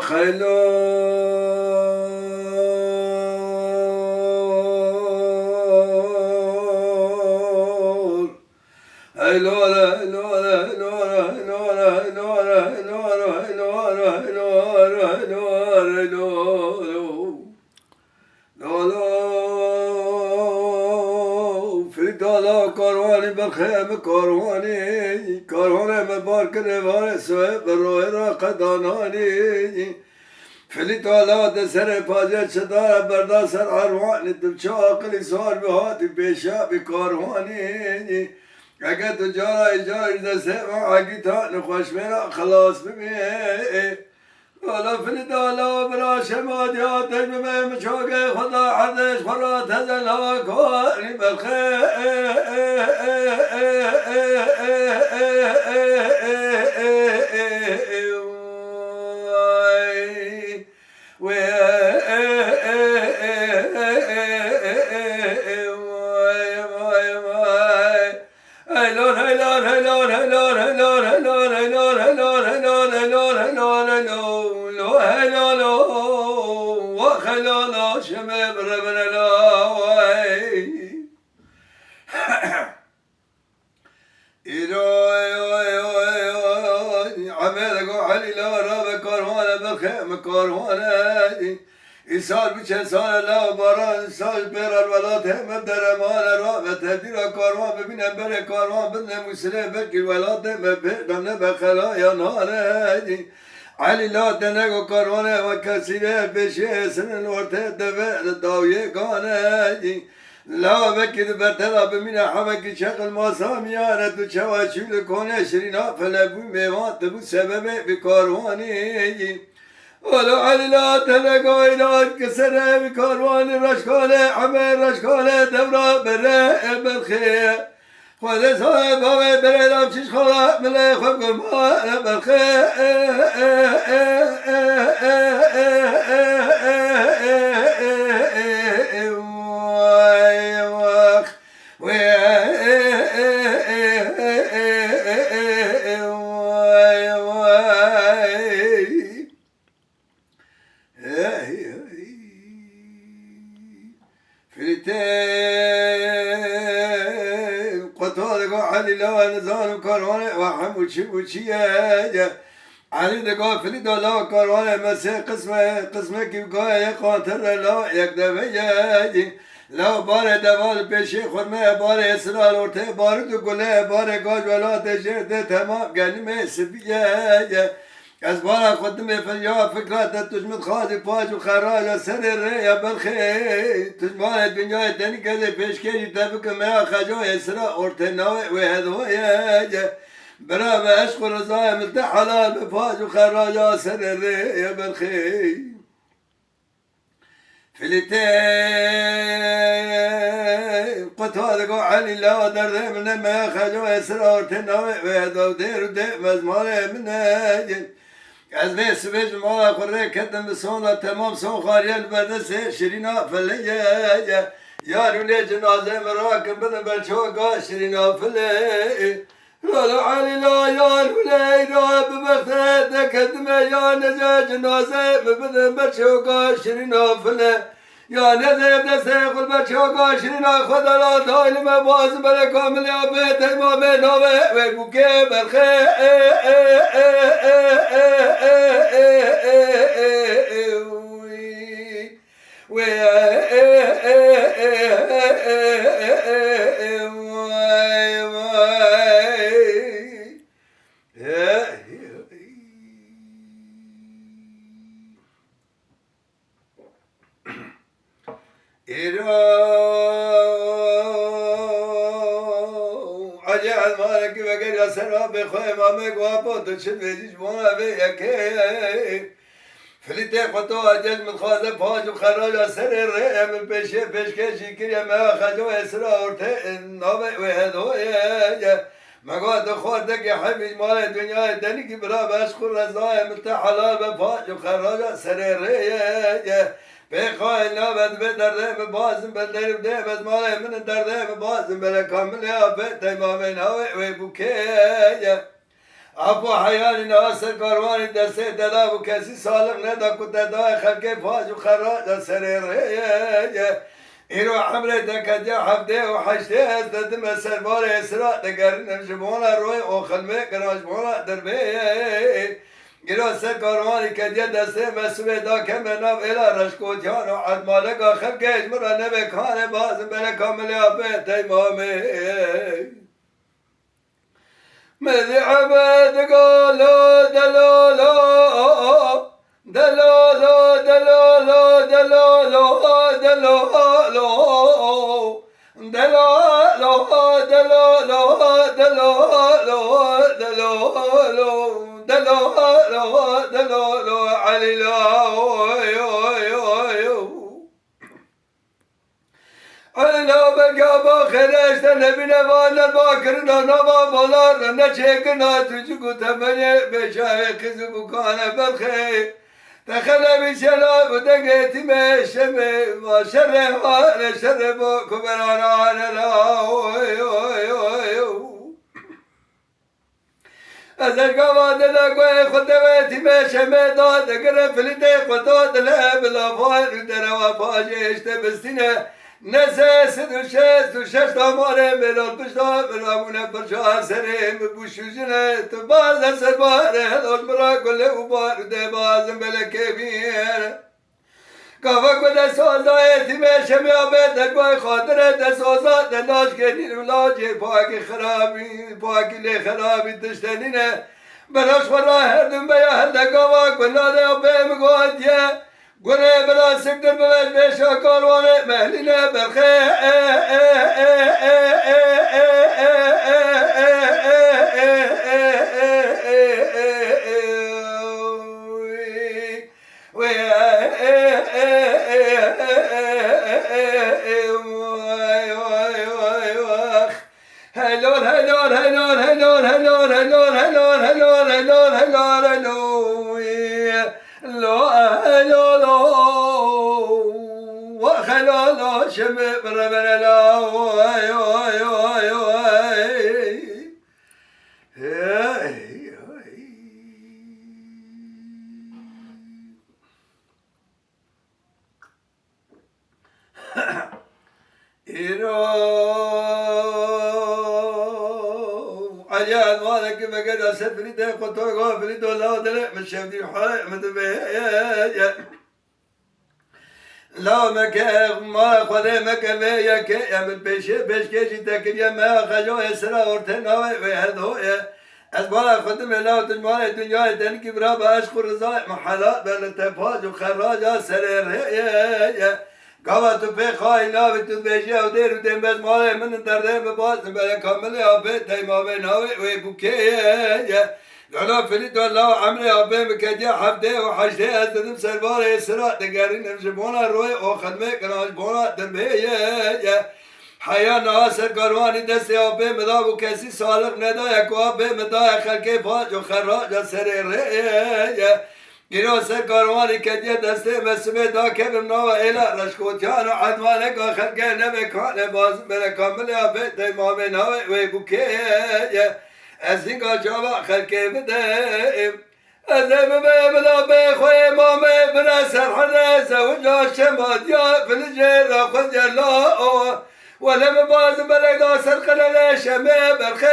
وخلول هلول هلول هلول هلول هلول هلول هلول هلول هلول هلول في دالا کاروانی بخیم کاروانی مبارک نوار سوه بروی را قدانانی فلی دالا دسر پاجه چدار بردا سر عروانی دمچه آقلی سوار بهاتی بیشا بکاروانی اگه تو جارا اجاره دسته و عگی تا نخوش میرا خلاص ببین والا فلی دالا برا شمادی آتش ببین مچاقه خدا حدش فرا تزل هوا کاری بخیر سال بچه سال لا باران سال برال ولات هم درمان را و تبدیل کاروان ببینم بره کاروان بدن مسله بلکه ولات هم بردم نه بخلا یا ناره علی لا دنگو کاروانه و کسیره بشه سنن ورته داویه گانه لا بكد برتلا بمنا حبك شغل ما ساميانة تشواشول كونه شرينا فلبو ميوات تبو سبب بكارواني ولو علي لا تلقوا إلى كسره بكارواني رشكاله عمر رشكاله دورا بره بالخير خود صاحب هوا بره لامشش خلا مله خب ما بالخير وشيا علي دقا فلي دالا كاروان مسي قسمه كيبقى قاتل لا يكدبيا لا بار دوال بشي خرمه بار اسرال ورته بار دو گله بار گاج ولا تجرد تمام گلمه سبيا از بار خدمه فليا فكرة تجمد خاضي باج وخراج سر الريا بالخير تجمع الدنيا الدنيا كذا بيشكي تبك ما خجو اسرا ورته نوي وهذا برا بعشق رضايا ملت حلال بفاج وخراجا سر الريا بالخير فلتين قطار قو علي لا درد من ما خجو اسرار تنوي وهذا ودير ودير مزمار من اجل از بس بج ما قره كدم بسونا تمام سو خاريل بدس شرينا فليا يا رولي جنازه مراكم بدن بالشوقا شرينا فليا لا علي لا يا الولاي لا بمختك كدمة يا نجا جنازة ببدن بشوقا شرينا فلا يا نذيب نسيق البشوقا شرينا خدا لا دايل ما باز بلا كامل يا بيت ما بينا ويبوكي بالخير عجل مالك وقال سراب خوي مامك وابوت شبيج وانا بيك فليتي قطو اجل من خوازه باج وخراج سر الرئه من بيشي بيشكي كريا ما خجو اسرار نوبه وهدو ما قاد خودك يا حبيب مال الدنيا دنيك برا بشكر رضايا ملت حلال بفاج وخراج سر الرئه بخوای نبود به درده بازم به درده بز مال من درده بازم به کامل یا به تمام نوع و بوکه ابو حیان ناصر کاروانی دسته دلا و کسی سالق ندا کتا دای خلق فاج و خراج سریر ایرو عمره دکدیا حفده و حشته از ددم سربار اسراء دگرین جبونا روی او خلمه کناج بونا دربه ایرو سر کاروانی کدیا دسته مسوه دا کم نام ایلا رشکوتیان و عدمالک خلق اجمرا نبه کان باز بله کاملی آبه تیمامه مذي عبد قالوا دلولو دلولو دلولو دلولو دلولو دلولو دلولو دلولو دلولو دلولو دلولو علي علنا بقى باخرش نبينا وانا باكرنا نبا بولار نشيكنا تجيكو تمني بشاي كذب كان بالخير دخل بسلام ودقيت مشمي ما شر وانا شر بوكو برانا لا ازل قواد لقوي خدواتي مشمي داد قرب لدي قطاد لا بلا فاير دروا فاجي اشتبستنا نسس دوشش داماره ملال بشتا ملامونه برشا سرم بوشوجنه تباز سرباره هلاش مرا گله و بارده بازم بله کبیر کافا کده سازایتی میشه میابه دقای خاطره دسازات دلاش کنین ولاجه پاکی خرابی پاکی لی خرابی تشتنینه براش خورا هر دن بیا هر دقاوا کناده و بمگوادیه گره بلا سکتر بوش بیشا کاروانه مهلینه برخه هلون هلون هلون هلون هلون هلون هلون هلون هلون هلون هلون لا لا وخلا شم بربنا لا واي واي واي واي إيرو عجال مالك بقد أسفري ده قطع غافري دولا دلع من شفتي حرق مدبه لا مكه ما خدا مكه ويا كه يعمل بيش كيشي تكريا ما خجو اسرا ورتنا وهذا از بالا خدم لا تجمال الدنيا تنكي برا باش خرزا محلات بل تفاج وخراج سرير قوات في خاينا بتبيجي ودير ودين بس مال من درده بباز بل كامل يا بيت ما بيناوي ويبكي قالوا فليت والله عمري أبي مكدي حفده وحشده أزدم سربار إسراء دقارين نمشبونا روي وخدمه كناش بونا دربيه حيا ناصر قرواني دستي أبي مدا وكسي صالق ندا يكو أبي مدا خلقي فاج وخراج سرير گیرو سر قرواني كدي دستي مسمي دا كبم نوا إلا رشكوتيان وعدوانك وخلقي نبي كان باز من كامل أبي ديمامي نوي ويبوكي از این جواب خلقی بدیم از بلا بخوی مامه بنا سرحنه زوجا شمادیا فلجه را خود جلا ولم باز بلدا سرقلل شمه برخی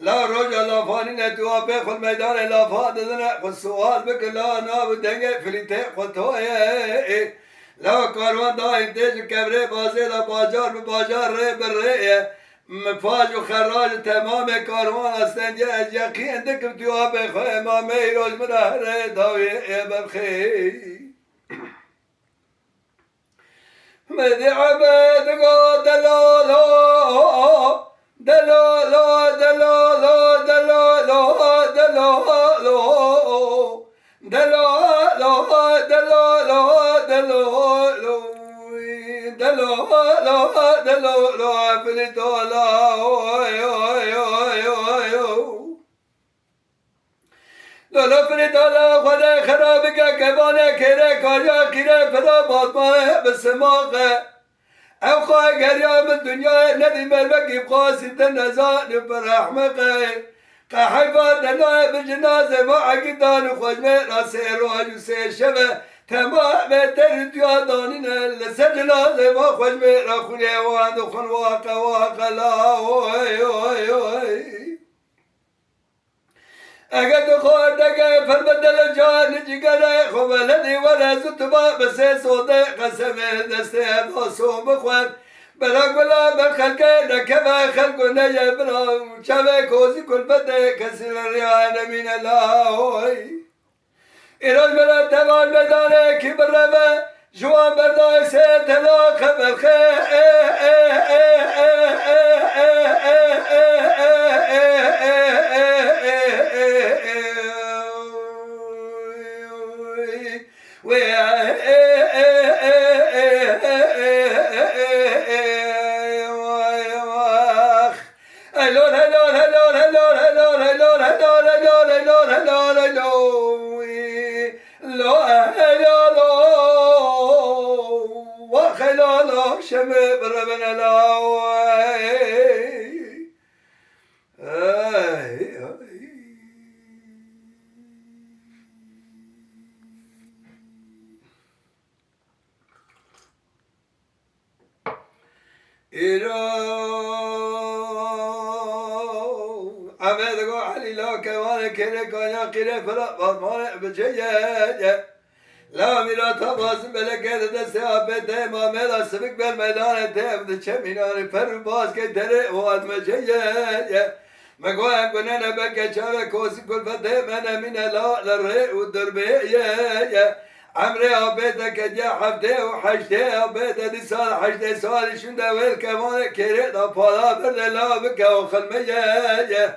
لا رجع لا فاني نتوى بيخ الميدان لا فادنا والسؤال بك لا ناب دنگه فليته قطوه لا كاروان دا انتج كبره بازي لا باجار بباجار ري بالري مفاج وخراج تمام كاروان استنجه از يقين دكم توى بيخ امامي روز منهر داوي بالخي مذي عبد قاد دلالو دلالو دلالو دلالو دلالو دلالو دلالو دلالو دلالو فلتولا لالا فلتولا خدا خرابك كبانه كره كاريا كره فدا باطمانه بسماقه او خواه گریام دنیا ندی ملوکی بخواسی تنزان برحمقه قحیفات دلای بجنازه و عقیدان خوشمه راسه روح جوسه شبه تمام تردیا دانینه لسر جنازه و خوشمه را خونه وان دخون واقع واقع لا اگر تو خواهد دگه پر بدل جان جگره خوب لدی و رزو با بسه سوده قسمه دسته باسو بخوان بلاک بلا بر خلقه نکبه خلقو نیه برا چوه کوزی کل بده کسی ریان من الله ایراج بلا توان بدانه کی برمه جوان بردای سه تلاق برخه شباب ربنا عبد قو علي لا كمان كره كايا قره فلا بارمان بجيه لا میرا تا بازم بلکه دست آبده ما ملا سبک بر میدان تفت چه مینان پر باز که دره و آدم جیه مگویم کنه نبکه چاوه کوسی کل فته من من لا لره و دربیه عمره آبده که جه هفته و حشته آبده دی سال حشته سال شنده ویل کمان کره دا پالا برده لا بکه و خلمیه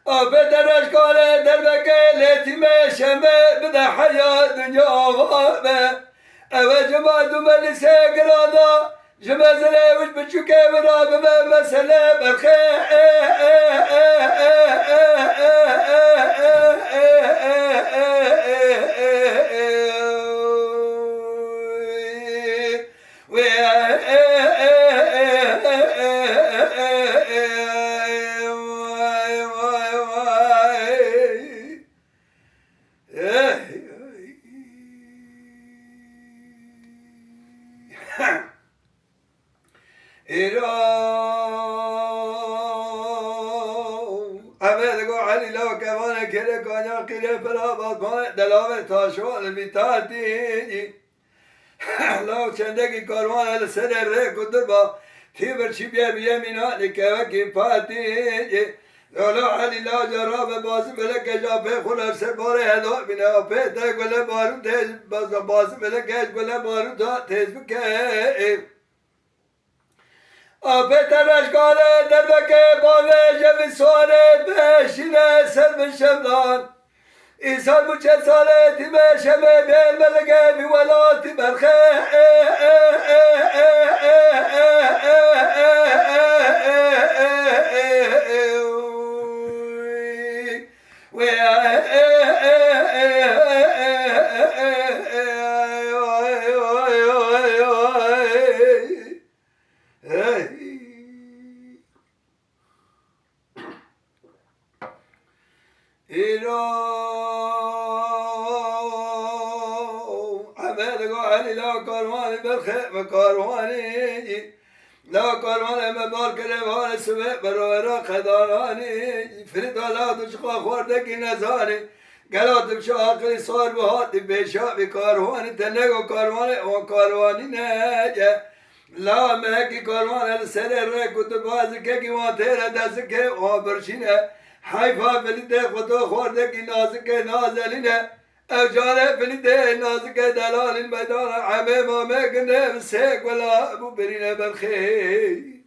آبه درش کاره در بکه لیتیمه شمه بده حیات دنیا آغامه اوه جمع دوملی سه گرادا جمع زله وش بچوکه برا بمه مسئله برخه دلاوه تاشوال بیتاتی لو چندگی کاروان سر ره کدر با تیبر چی بیا بیا مینانی که وکی پاتی لولا علی لا جراب بازم بلکه جا پی خلر سر باره هدو بینه پی تک بله بارو تیز بازم بلکه بله بارو تا تیز بکه آپه ترشکاره در بکه باوه جوی سواره بشینه سر بشمدان ایسان bu çet saletime şeme belmelege bir velati berhe کاروانی لا کاروان مبار کروان سوه برای خدارانی فریدالا دوشقا خورده کی نزانی گلاتم شاقلی سار بهاتی بیشا بی کاروانی تنگو کاروانی و کاروانی نه لا مهکی کاروان سر ره کتو بازی که کی واتیره دست که و برشینه حیفا فلیده خودو خورده کی نازکه نازلینه او جانه فلیده نازکه دلال میدان عمه ما مکنه بسیک ولا ابو برینه برخی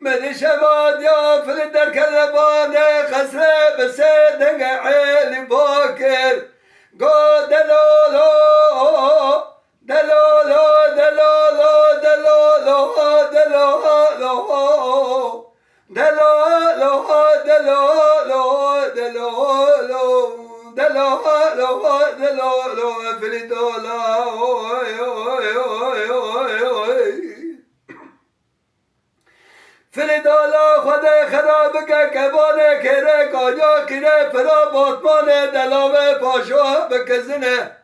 مدی شباد یا فلید در کلبانه خسره بسه فلدالا خود خراب که کبانه کره کاجا کره پرا باتمانه دلاوه پاشوه بکزنه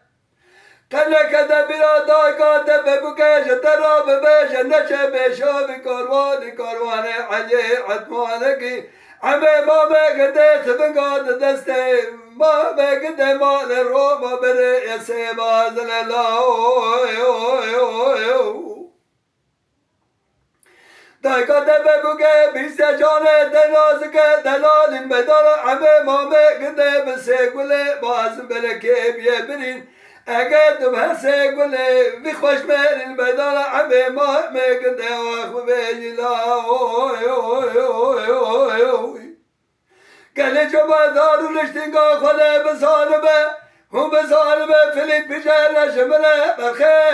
قلق دبیرا دایگاه ببکش ترا ببش نشه بشا بکاروان کاروان علی عطمانکی همه ما بگده تبگاد دسته ما بگده مال رو ما بره یسه بازن الله دایگاه ببکه بیسته جانه دلازکه دلالین بدالا همه ما بگده بسه گله بازن بلکه بیه برین اگر تو بسه گله بی خوش برین بدالا همه ما بگده وقت بیجلا گله چوبا دارو لشتنگا خوده بسالبه هم بسالبه فلیت بیشه لشمله برخه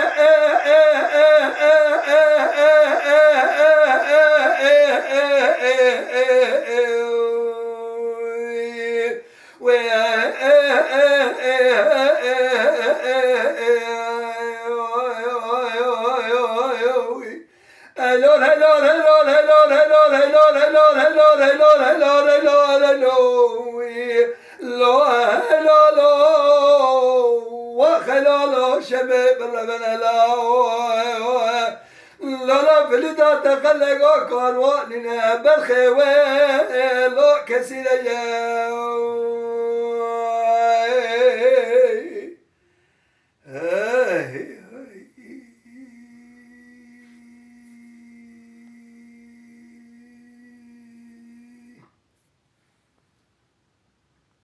شباب ربنا لا فلدا تخلقوا كارواننا بالخيوان لا كسير